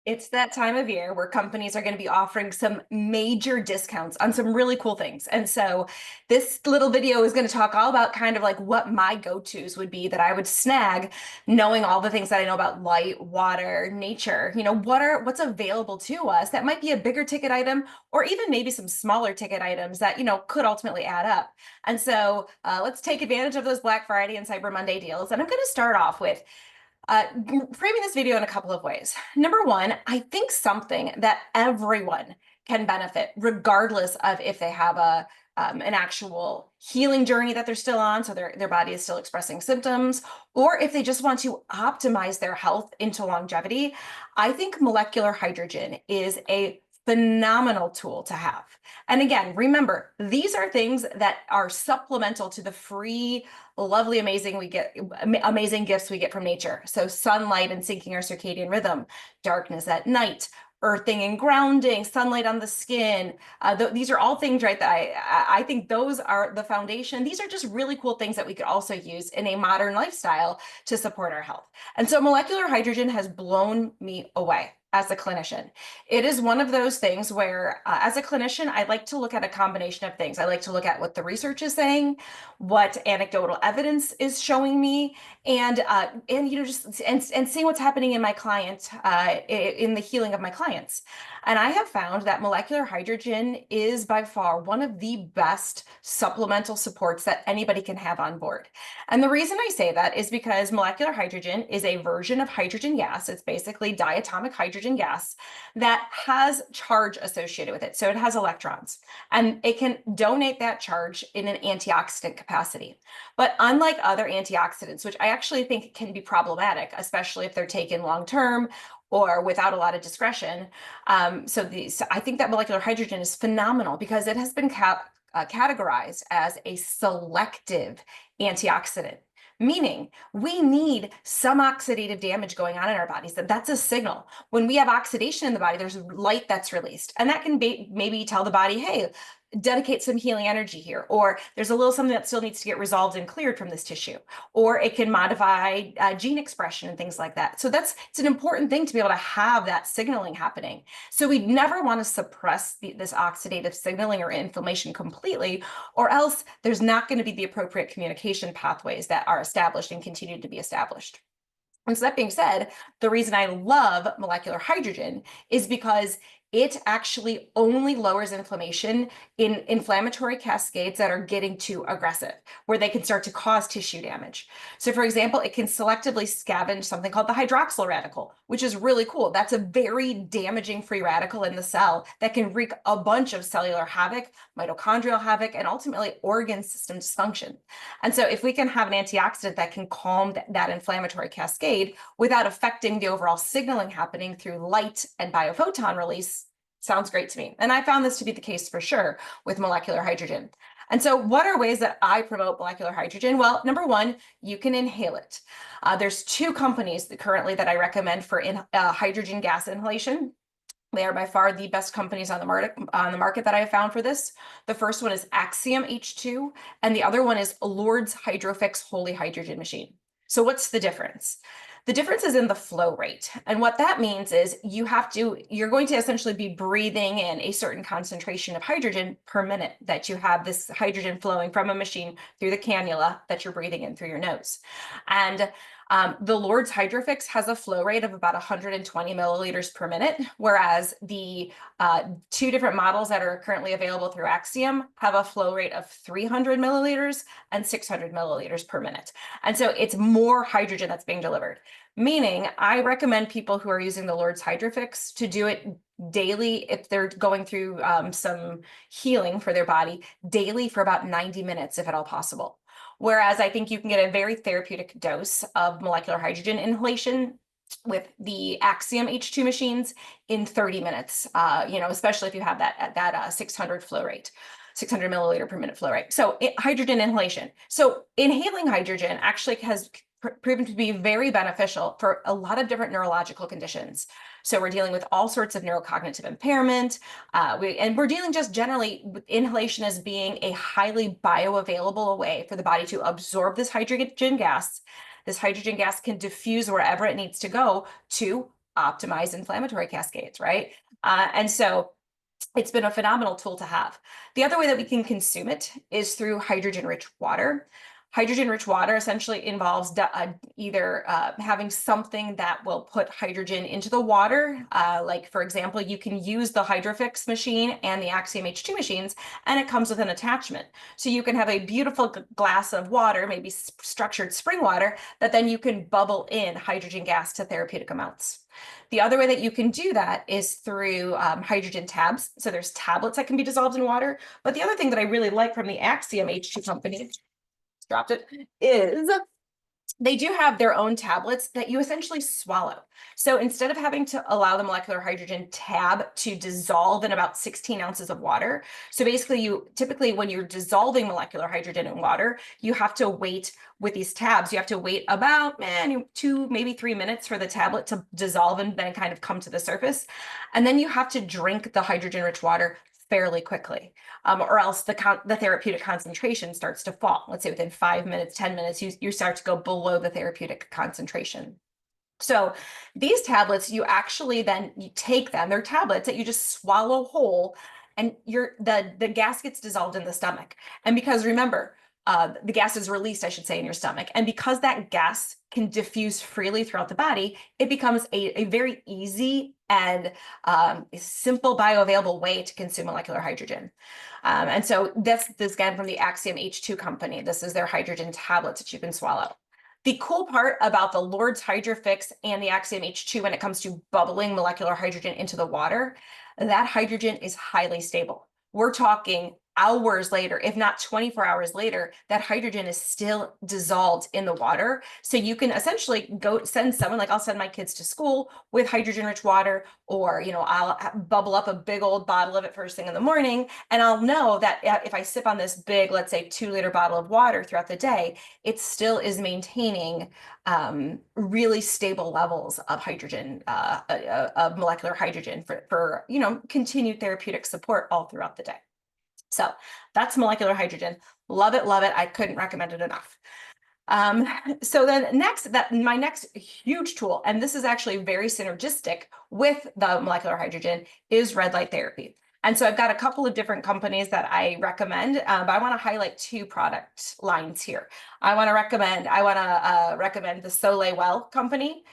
It's that time of year where companies are going to be offering some major discounts on some really cool things. And so this little video is going to talk all about kind of like what my go-tos would be that I would snag, knowing all the things that I know about light, water, nature. What's available to us that might be a bigger ticket item or even maybe some smaller ticket items that, could ultimately add up. And so let's take advantage of those Black Friday and Cyber Monday deals. And I'm going to start off with framing this video in a couple of ways. Number one, I think something that everyone can benefit, regardless of if they have an actual healing journey that they're still on, so their body is still expressing symptoms, or if they just want to optimize their health into longevity. I think molecular hydrogen is a phenomenal tool to have. And again, remember, these are things that are supplemental to the free, lovely, amazing gifts we get from nature. So sunlight and syncing our circadian rhythm, darkness at night, earthing and grounding, sunlight on the skin. These are all things, right, that I think those are the foundation. These are just really cool things that we could also use in a modern lifestyle to support our health. And so molecular hydrogen has blown me away as a clinician. It is one of those things where, as a clinician, I like to look at a combination of things. I like to look at what the research is saying, what anecdotal evidence is showing me, and seeing what's happening in my client, in the healing of my clients. And I have found that molecular hydrogen is by far one of the best supplemental supports that anybody can have on board. And the reason I say that is because molecular hydrogen is a version of hydrogen gas. It's basically diatomic hydrogen gas that has charge associated with it. So it has electrons, and it can donate that charge in an antioxidant capacity. But unlike other antioxidants, which I actually think can be problematic, especially if they're taken long-term or without a lot of discretion. I think that molecular hydrogen is phenomenal because it has been categorized as a selective antioxidant, meaning we need some oxidative damage going on in our bodies. That's a signal. When we have oxidation in the body, there's light that's released, and that can maybe tell the body, hey, dedicate some healing energy here, or there's a little something that still needs to get resolved and cleared from this tissue, or it can modify gene expression and things like that. So it's an important thing to be able to have that signaling happening. So we never want to suppress this oxidative signaling or inflammation completely, or else there's not going to be the appropriate communication pathways that are established and continue to be established. And so that being said, the reason I love molecular hydrogen is because it actually only lowers inflammation in inflammatory cascades that are getting too aggressive, where they can start to cause tissue damage. So for example, it can selectively scavenge something called the hydroxyl radical, which is really cool. That's a very damaging free radical in the cell that can wreak a bunch of cellular havoc, mitochondrial havoc, and ultimately organ system dysfunction. And so if we can have an antioxidant that can calm that inflammatory cascade without affecting the overall signaling happening through light and biophoton release, sounds great to me. And I found this to be the case for sure with molecular hydrogen. And so what are ways that I promote molecular hydrogen? Well, number one, you can inhale it. There's two companies currently that I recommend for hydrogen gas inhalation. They are by far the best companies on the market that I have found for this. The first one is Axiom H2, and the other one is Lord's Hydrofix Holy Hydrogen Machine. So what's the difference? The difference is in the flow rate. And what that means is you're going to essentially be breathing in a certain concentration of hydrogen per minute, that you have this hydrogen flowing from a machine through the cannula that you're breathing in through your nose. And the Lord's Hydrofix has a flow rate of about 120 milliliters per minute, whereas the two different models that are currently available through Axiom have a flow rate of 300 milliliters and 600 milliliters per minute. And so it's more hydrogen that's being delivered, meaning I recommend people who are using the Lord's Hydrofix to do it daily if they're going through some healing for their body, daily for about 90 minutes, if at all possible. Whereas I think you can get a very therapeutic dose of molecular hydrogen inhalation with the Axiom H2 machines in 30 minutes, especially if you have that 600 flow rate. 600 milliliter per minute flow rate. So hydrogen inhalation. So inhaling hydrogen actually has proven to be very beneficial for a lot of different neurological conditions. So we're dealing with all sorts of neurocognitive impairment, and we're dealing just generally with inhalation as being a highly bioavailable way for the body to absorb this hydrogen gas. This hydrogen gas can diffuse wherever it needs to go to optimize inflammatory cascades, right? And so it's been a phenomenal tool to have. The other way that we can consume it is through hydrogen-rich water. Hydrogen-rich water essentially involves either having something that will put hydrogen into the water. Like, for example, you can use the Hydrofix machine and the Axiom H2 machines, and it comes with an attachment. So you can have a beautiful glass of water, maybe structured spring water, that then you can bubble in hydrogen gas to therapeutic amounts. The other way that you can do that is through hydrogen tabs. So there's tablets that can be dissolved in water. But the other thing that I really like from the Axiom H2 company, dropped it, is they do have their own tablets that you essentially swallow. So instead of having to allow the molecular hydrogen tab to dissolve in about 16 ounces of water, so basically you typically when you're dissolving molecular hydrogen in water, you have to wait with these tabs, you have to wait about 2, maybe 3 minutes for the tablet to dissolve and then kind of come to the surface. And then you have to drink the hydrogen-rich water fairly quickly, or else the therapeutic concentration starts to fall. Let's say within 5 minutes, 10 minutes, you start to go below the therapeutic concentration. So these tablets, you actually then you take them, they're tablets that you just swallow whole, and the gas gets dissolved in the stomach. And because remember, the gas is released, I should say, in your stomach. And because that gas can diffuse freely throughout the body, it becomes a very easy and simple bioavailable way to consume molecular hydrogen. And so this again from the Axiom H2 company. This is their hydrogen tablets that you can swallow. The cool part about the Lord's Hydrofix and the Axiom H2 when it comes to bubbling molecular hydrogen into the water, that hydrogen is highly stable. We're talking hours later, if not 24 hours later, that hydrogen is still dissolved in the water. So you can essentially go send someone, like I'll send my kids to school with hydrogen-rich water, or I'll bubble up a big old bottle of it first thing in the morning, and I'll know that if I sip on this big, let's say 2-liter bottle of water throughout the day, it still is maintaining really stable levels of hydrogen, of molecular hydrogen for continued therapeutic support all throughout the day. So that's molecular hydrogen. Love it, love it. I couldn't recommend it enough. So then my next huge tool, and this is actually very synergistic with the molecular hydrogen, is red light therapy. And so I've got a couple of different companies that I recommend, but I want to highlight 2 product lines here. I want to recommend the Soleil Well company.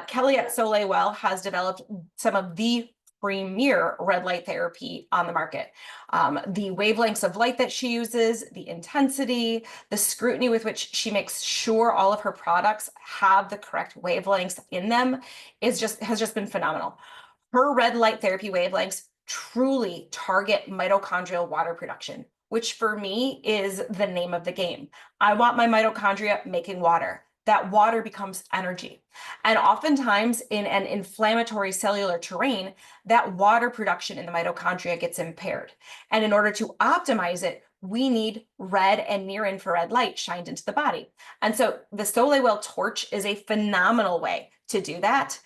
Kelly at Soleil Well has developed some of the premier red light therapy on the market. The wavelengths of light that she uses, the intensity, the scrutiny with which she makes sure all of her products have the correct wavelengths in them has just been phenomenal. Her red light therapy wavelengths truly target mitochondrial water production, which for me is the name of the game. I want my mitochondria making water. That water becomes energy. And oftentimes in an inflammatory cellular terrain, that water production in the mitochondria gets impaired. And in order to optimize it, we need red and near infrared light shined into the body. And so the Soleil Well torch is a phenomenal way to do that.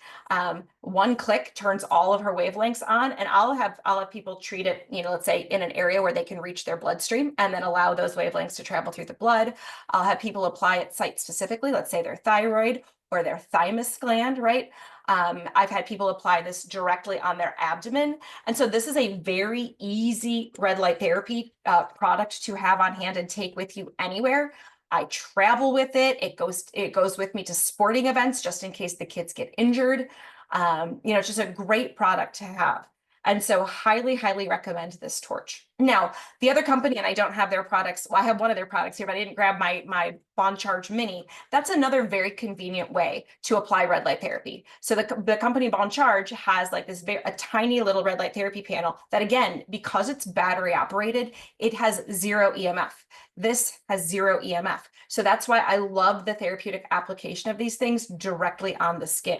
One click turns all of her wavelengths on, and I'll have people treat it, let's say in an area where they can reach their bloodstream and then allow those wavelengths to travel through the blood. I'll have people apply it site specifically, let's say their thyroid or their thymus gland, right? I've had people apply this directly on their abdomen. And so this is a very easy red light therapy product to have on hand and take with you anywhere. I travel with it. It goes with me to sporting events just in case the kids get injured. It's just a great product to have. And so highly, highly recommend this torch. Now, the other company, and I don't have their products. Well, I have one of their products here, but I didn't grab my Bon Charge Mini. That's another very convenient way to apply red light therapy. So the company Bon Charge has like a tiny little red light therapy panel that, again, because it's battery operated, it has 0 EMF. This has 0 EMF. So that's why I love the therapeutic application of these things directly on the skin.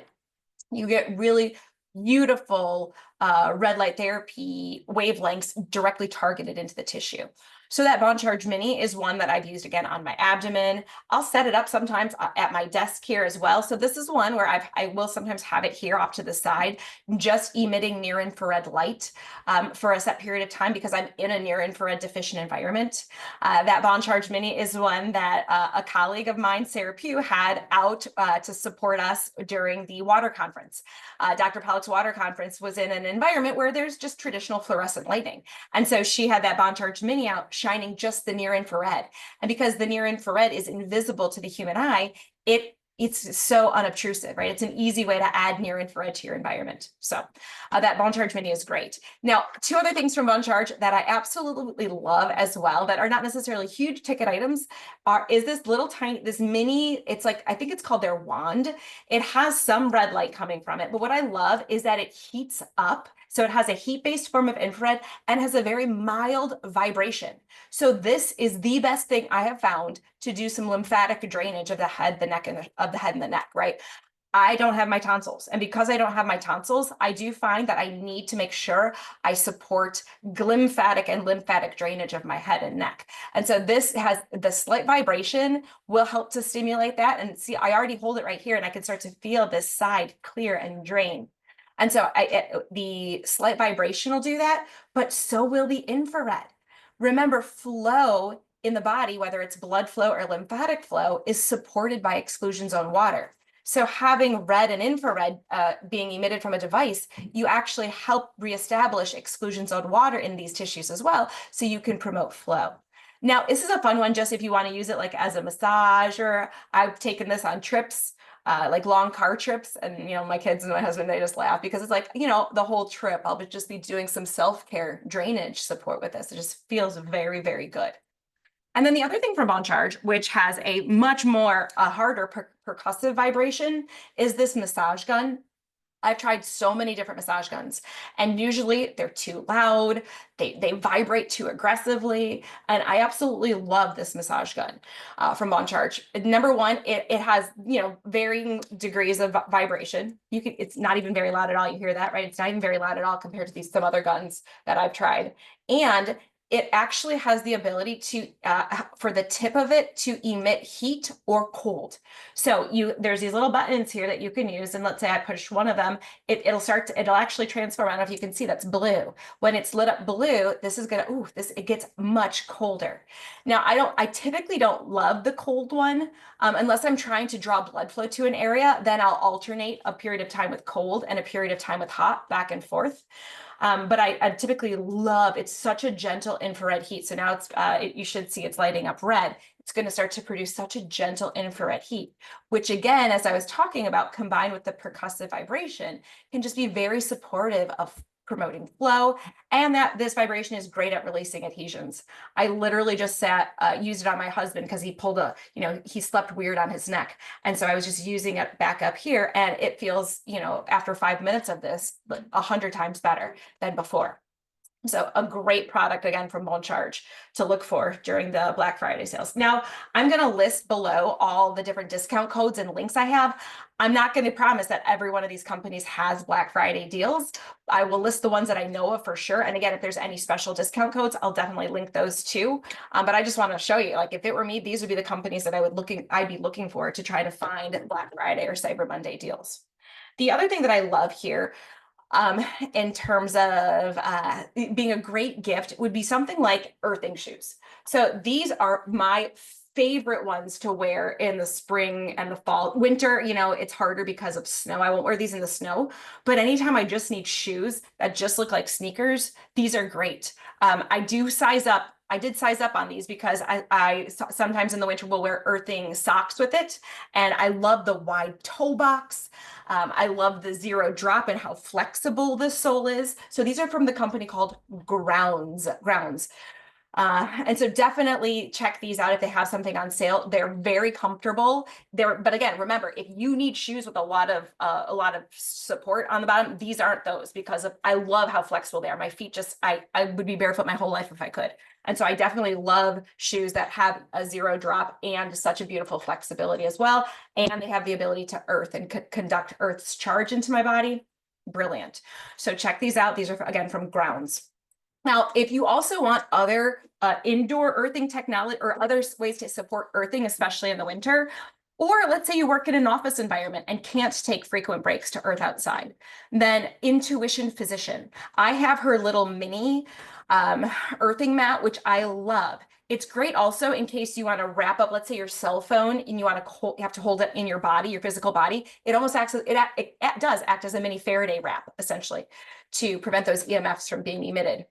You get really beautiful red light therapy wavelengths directly targeted into the tissue. So that Bond Charge Mini is one that I've used again on my abdomen. I'll set it up sometimes at my desk here as well. So this is one where I will sometimes have it here off to the side, just emitting near infrared light for a set period of time because I'm in a near infrared deficient environment. That Bond Charge Mini is one that a colleague of mine, Sarah Pugh, had out to support us during the water conference. Dr. Pollock's water conference was in an environment where there's just traditional fluorescent lighting. And so she had that Bond Charge Mini out shining just the near infrared. And because the near infrared is invisible to the human eye, it's so unobtrusive, right? It's an easy way to add near infrared to your environment. So that Bond Charge Mini is great. Now, two other things from Bond Charge that I absolutely love as well that are not necessarily huge ticket items is this little tiny, this mini, it's like, I think it's called their wand. It has some red light coming from it, but what I love is that it heats up. So it has a heat-based form of infrared and has a very mild vibration. So this is the best thing I have found to do some lymphatic drainage of the head, the neck, and of the head and the neck, right? I don't have my tonsils. And because I don't have my tonsils, I do find that I need to make sure I support glymphatic and lymphatic drainage of my head and neck. And so this has the slight vibration will help to stimulate that. And see, I already hold it right here and I can start to feel this side clear and drain. And so the slight vibration will do that, but so will the infrared. Remember, flow in the body, whether it's blood flow or lymphatic flow, is supported by exclusion zone water. So having red and infrared being emitted from a device, you actually help reestablish exclusion zone water in these tissues as well, so you can promote flow. Now, this is a fun one just if you want to use it like as a massage, or I've taken this on trips. Like long car trips, and my kids and my husband, they just laugh because it's like, the whole trip I'll just be doing some self-care drainage support with this. It just feels very, very good. And then the other thing from Bond Charge, which has a much more harder percussive vibration, is this massage gun. I've tried so many different massage guns, and usually they're too loud, they vibrate too aggressively, and I absolutely love this massage gun from Bond Charge. Number one, it has varying degrees of vibration. It's not even very loud at all. You hear that, right? It's not even very loud at all compared to some other guns that I've tried, and it actually has the ability to, for the tip of it to emit heat or cold. So there's these little buttons here that you can use, and let's say I push one of them, it'll actually transform. I don't know if you can see, that's blue. When it's lit up blue, this is gonna, it gets much colder. Now, I typically don't love the cold one, unless I'm trying to draw blood flow to an area, then I'll alternate a period of time with cold and a period of time with hot, back and forth. But I typically love, it's such a gentle infrared heat. So now you should see it's lighting up red. It's going to start to produce such a gentle infrared heat, which again, as I was talking about, combined with the percussive vibration, can just be very supportive of promoting flow, and that this vibration is great at releasing adhesions. I literally just used it on my husband because he pulled he slept weird on his neck. And so I was just using it back up here, and it feels, after 5 minutes of this, 100 times better than before. So a great product, again, from Bond Charge to look for during the Black Friday sales. Now, I'm going to list below all the different discount codes and links I have. I'm not going to promise that every one of these companies has Black Friday deals. I will list the ones that I know of for sure. And again, if there's any special discount codes, I'll definitely link those too. But I just want to show you, like, if it were me, these would be the companies that I'd be looking for to try to find Black Friday or Cyber Monday deals. The other thing that I love here, in terms of being a great gift, would be something like earthing shoes. So these are my favorite ones to wear in the spring and the fall. Winter, it's harder because of snow. I won't wear these in the snow, but anytime I just need shoes that just look like sneakers, these are great. I did size up on these because I sometimes in the winter will wear earthing socks with it. And I love the wide toe box. I love the zero drop and how flexible the sole is. So these are from the company called Grounds. And so definitely check these out if they have something on sale. They're very comfortable. But again, remember, if you need shoes with a lot of support on the bottom, these aren't those, because I love how flexible they are. My feet I would be barefoot my whole life if I could. And so I definitely love shoes that have a zero drop and such a beautiful flexibility as well. And they have the ability to earth and conduct Earth's charge into my body. brilliant. So check these out. These are, again, from Grounds. Now, if you also want other indoor earthing technology or other ways to support earthing, especially in the winter, or let's say you work in an office environment and can't take frequent breaks to earth outside, then Intuition Physician. I have her little mini earthing mat, which I love. It's great also in case you want to wrap up, let's say, your cell phone and you want to you have to hold it in your body, your physical body. It almost acts as, it does act as a mini Faraday wrap, essentially, to prevent those EMFs from being emitted.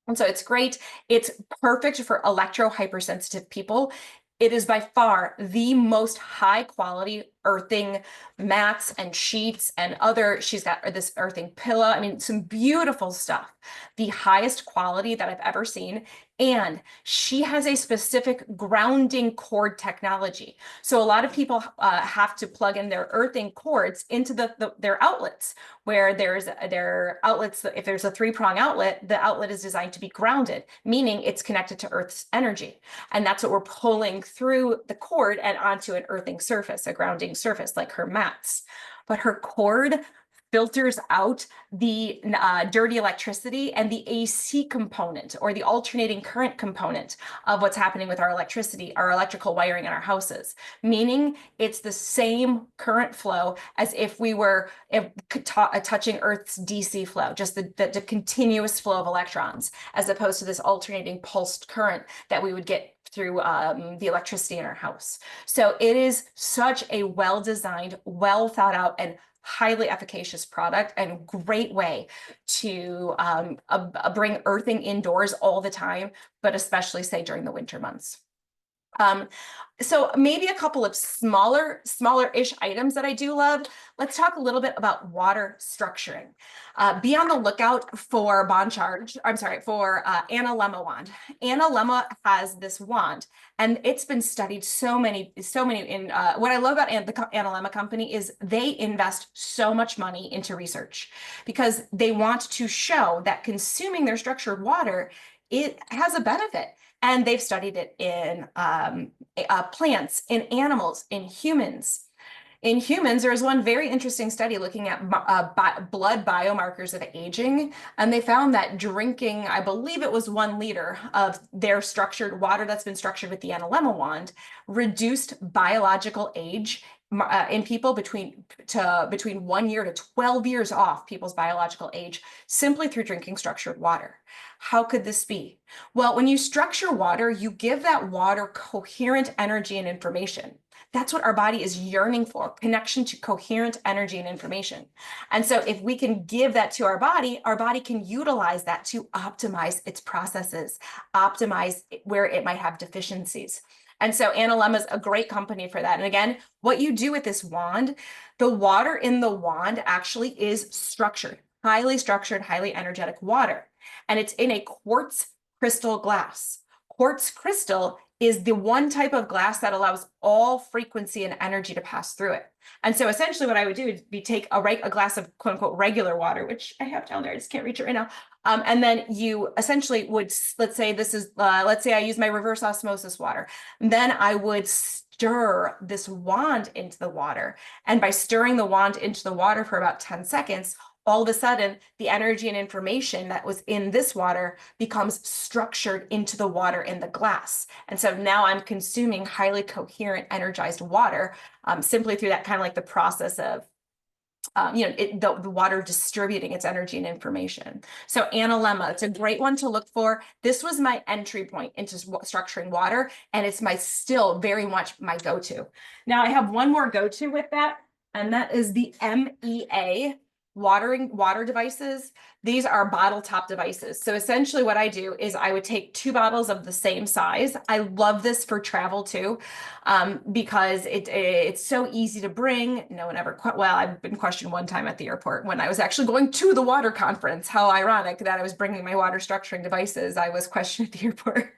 And so it's great. It's perfect for electro hypersensitive people. It is by far the most high quality earthing mats and sheets and other, she's got this earthing pillow. I mean, some beautiful stuff, the highest quality that I've ever seen. And she has a specific grounding cord technology. So a lot of people have to plug in their earthing cords into their outlets, where their outlets, if there's a 3-prong outlet, the outlet is designed to be grounded, meaning it's connected to Earth's energy. And that's what we're pulling through the cord and onto an earthing surface, a grounding surface, like her mats. But her cord filters out the dirty electricity and the AC component, or the alternating current component of what's happening with our electricity, our electrical wiring in our houses, meaning it's the same current flow as if we were touching Earth's DC flow, just the continuous flow of electrons, as opposed to this alternating pulsed current that we would get through the electricity in our house. So it is such a well-designed, well thought out, and highly efficacious product, and great way to bring earthing indoors all the time, but especially, say, during the winter months. So maybe a couple of smaller-ish items that I do love. Let's talk a little bit about water structuring. Be on the lookout for for Analemma wand. Analemma has this wand, and it's been studied so many in, what I love about the Analemma company is they invest so much money into research, because they want to show that consuming their structured water, it has a benefit. And they've studied it in plants, in animals, in humans. In humans, there was one very interesting study looking at blood biomarkers of aging, and they found that drinking, I believe it was 1 liter of their structured water that's been structured with the Analemma wand, reduced biological age in people between 1 year to 12 years off people's biological age, simply through drinking structured water. How could this be? Well, when you structure water, you give that water coherent energy and information. That's what our body is yearning for, connection to coherent energy and information. And so if we can give that to our body can utilize that to optimize its processes, optimize where it might have deficiencies. And so Analemma is a great company for that. And again, what you do with this wand, the water in the wand actually is structured, highly energetic water. And it's in a quartz crystal glass. Quartz crystal is the one type of glass that allows all frequency and energy to pass through it. And so essentially what I would do would be take a glass of quote unquote regular water, which I have down there, I just can't reach it right now. And then you essentially would, let's say I use my reverse osmosis water. Then I would stir this wand into the water. And by stirring the wand into the water for about 10 seconds, all of a sudden, the energy and information that was in this water becomes structured into the water in the glass. And so now I'm consuming highly coherent, energized water simply through that kind of like the process of the water distributing its energy and information. So Analemma, it's a great one to look for. This was my entry point into structuring water, and it's still very much my go-to. Now I have one more go-to with that, and that is the MEA water devices. These are bottle top devices. So essentially what I do is I would take 2 bottles of the same size. I love this for travel too, because it's so easy to bring. No one ever, well, I've been questioned one time at the airport when I was actually going to the water conference. How ironic that I was bringing my water structuring devices. I was questioned at the airport.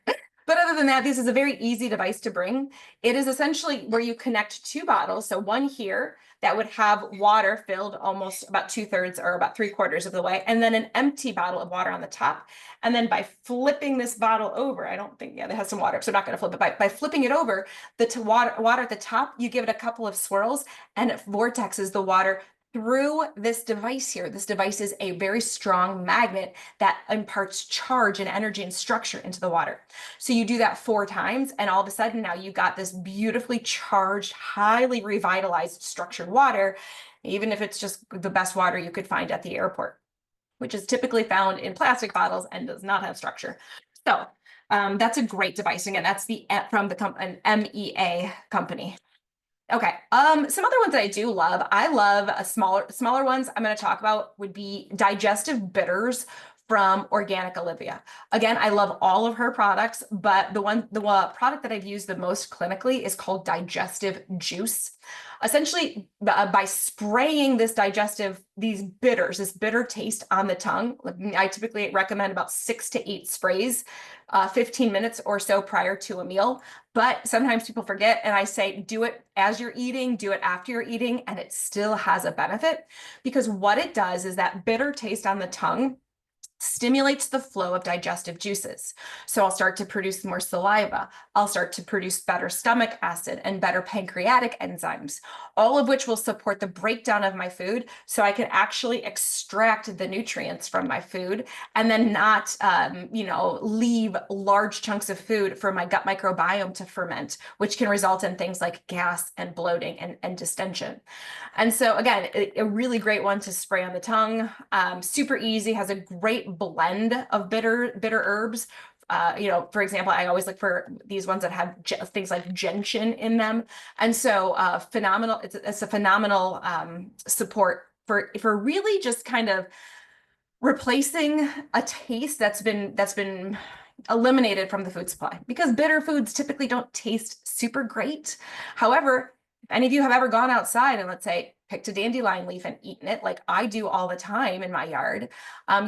But other than that, this is a very easy device to bring. It is essentially where you connect 2 bottles. So one here that would have water filled almost about 2/3 or about 3/4 of the way, and then an empty bottle of water on the top. And then by flipping this bottle over, I don't think, it has some water, so I'm not going to flip it. By flipping it over, the water at the top, you give it a couple of swirls, and it vortexes the water through this device here. This device is a very strong magnet that imparts charge and energy and structure into the water. So you do that 4 times, and all of a sudden now you've got this beautifully charged, highly revitalized, structured water, even if it's just the best water you could find at the airport, which is typically found in plastic bottles and does not have structure. So that's a great device. Again, that's from an MEA company. Okay. Some other ones that I do love. I love smaller ones I'm going to talk about would be digestive bitters from Organic Olivia. Again, I love all of her products, but the product that I've used the most clinically is called Digestive Juice. Essentially, by spraying these bitters, this bitter taste on the tongue, I typically recommend about 6 to 8 sprays, 15 minutes or so prior to a meal. But sometimes people forget, and I say, do it as you're eating, do it after you're eating, and it still has a benefit, because what it does is that bitter taste on the tongue stimulates the flow of digestive juices. So I'll start to produce more saliva. I'll start to produce better stomach acid and better pancreatic enzymes, all of which will support the breakdown of my food so I can actually extract the nutrients from my food and then not, leave large chunks of food for my gut microbiome to ferment, which can result in things like gas and bloating and distension. And so again, a really great one to spray on the tongue. Super easy, has a great blend of bitter herbs. For example, I always look for these ones that have things like gentian in them. And so phenomenal. It's a phenomenal support for really just kind of replacing a taste that's been eliminated from the food supply, because bitter foods typically don't taste super great. However, if any of you have ever gone outside and, let's say, picked a dandelion leaf and eaten it, like I do all the time in my yard,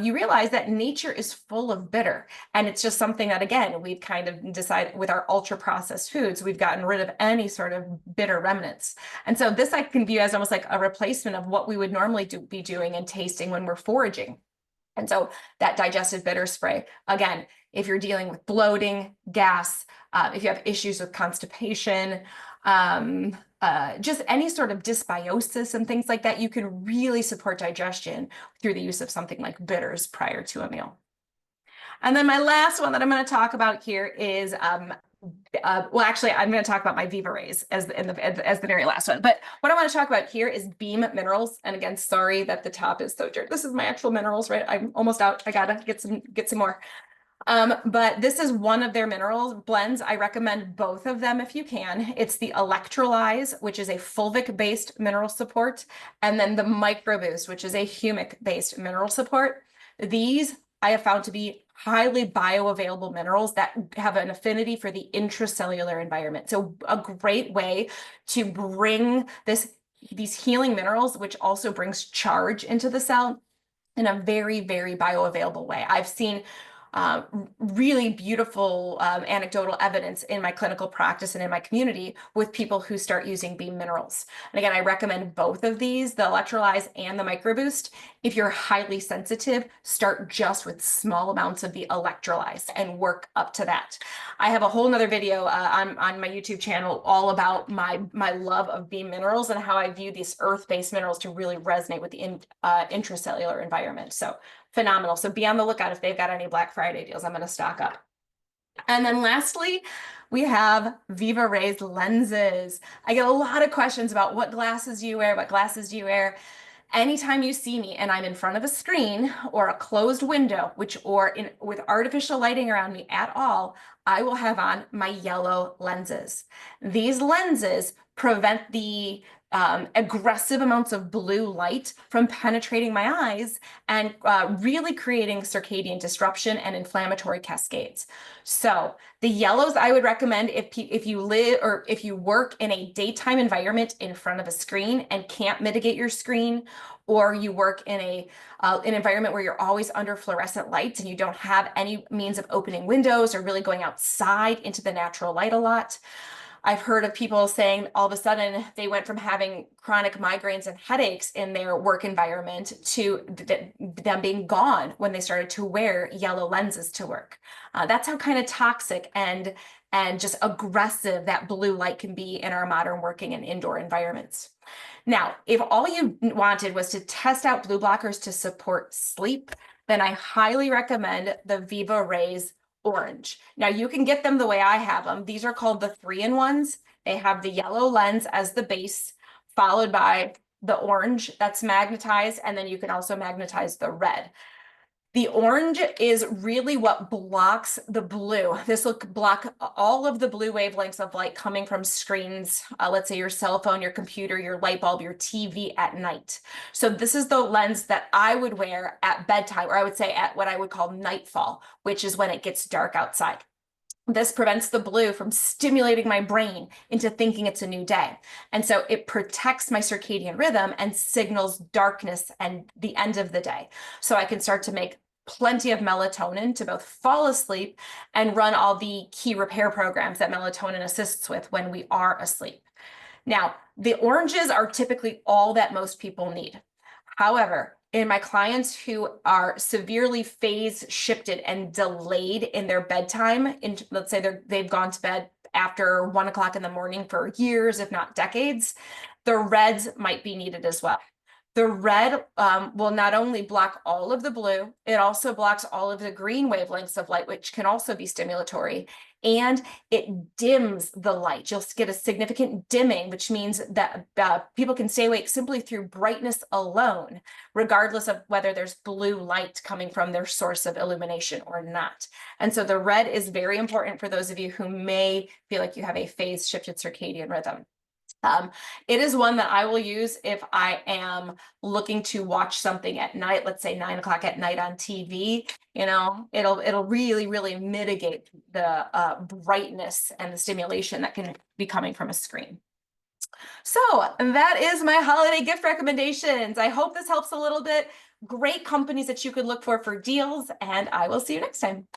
you realize that nature is full of bitter. And it's just something that, again, we've kind of decided with our ultra processed foods, we've gotten rid of any sort of bitter remnants. And so this I can view as almost like a replacement of what we would normally be doing and tasting when we're foraging. And so that digestive bitter spray, again, if you're dealing with bloating, gas, if you have issues with constipation, just any sort of dysbiosis and things like that, you can really support digestion through the use of something like bitters prior to a meal. And then my last one that I'm going to talk about here is actually, I'm going to talk about my Viva Rays as the very last one. But what I want to talk about here is Beam Minerals. And again, sorry that the top is so dirty. This is my actual minerals, right? I'm almost out. I gotta get some more. But this is one of their minerals blends. I recommend both of them if you can. It's the Electrolyze, which is a fulvic-based mineral support, and then the Microboost, which is a humic-based mineral support. These I have found to be highly bioavailable minerals that have an affinity for the intracellular environment. So a great way to bring these healing minerals, which also brings charge into the cell in a very, very bioavailable way. I've seen really beautiful anecdotal evidence in my clinical practice and in my community with people who start using Beam Minerals. And again, I recommend both of these, the Electrolyze and the Microboost. If you're highly sensitive, start just with small amounts of the Electrolyze and work up to that. I have a whole nother video on my YouTube channel all about my love of Beam Minerals and how I view these earth-based minerals to really resonate with the intracellular environment. So phenomenal. So be on the lookout if they've got any Black Friday deals. I'm going to stock up. And then lastly, we have Viva Rays lenses. I get a lot of questions about what glasses do you wear, what glasses do you wear. Anytime you see me and I'm in front of a screen or a closed window, with artificial lighting around me at all, I will have on my yellow lenses. These lenses prevent the aggressive amounts of blue light from penetrating my eyes and really creating circadian disruption and inflammatory cascades. So the yellows I would recommend if you live or if you work in a daytime environment in front of a screen and can't mitigate your screen, or you work in an environment where you're always under fluorescent lights and you don't have any means of opening windows or really going outside into the natural light a lot. I've heard of people saying all of a sudden they went from having chronic migraines and headaches in their work environment to them being gone when they started to wear yellow lenses to work. That's how kind of toxic and just aggressive that blue light can be in our modern working and indoor environments. Now, if all you wanted was to test out blue blockers to support sleep, then I highly recommend the Viva Rays Orange. Now, you can get them the way I have them. These are called the 3-in-1s. They have the yellow lens as the base, followed by the orange that's magnetized, and then you can also magnetize the red. The orange is really what blocks the blue. This will block all of the blue wavelengths of light coming from screens, let's say your cell phone, your computer, your light bulb, your TV at night. So this is the lens that I would wear at bedtime, or I would say at what I would call nightfall, which is when it gets dark outside. This prevents the blue from stimulating my brain into thinking it's a new day. And so it protects my circadian rhythm and signals darkness and the end of the day. So I can start to make plenty of melatonin to both fall asleep and run all the key repair programs that melatonin assists with when we are asleep. Now, the oranges are typically all that most people need. However, in my clients who are severely phase shifted and delayed in their bedtime, let's say they've gone to bed after 1 o'clock in the morning for years, if not decades, the reds might be needed as well. The red will not only block all of the blue, it also blocks all of the green wavelengths of light, which can also be stimulatory, and it dims the light. You'll get a significant dimming, which means that people can stay awake simply through brightness alone, regardless of whether there's blue light coming from their source of illumination or not. And so the red is very important for those of you who may feel like you have a phase shifted circadian rhythm. It is one that I will use if I am looking to watch something at night, let's say 9 o'clock at night on TV. You know, it'll really, really mitigate the brightness and the stimulation that can be coming from a screen. So that is my holiday gift recommendations. I hope this helps a little bit. Great companies that you could look for deals, and I will see you next time.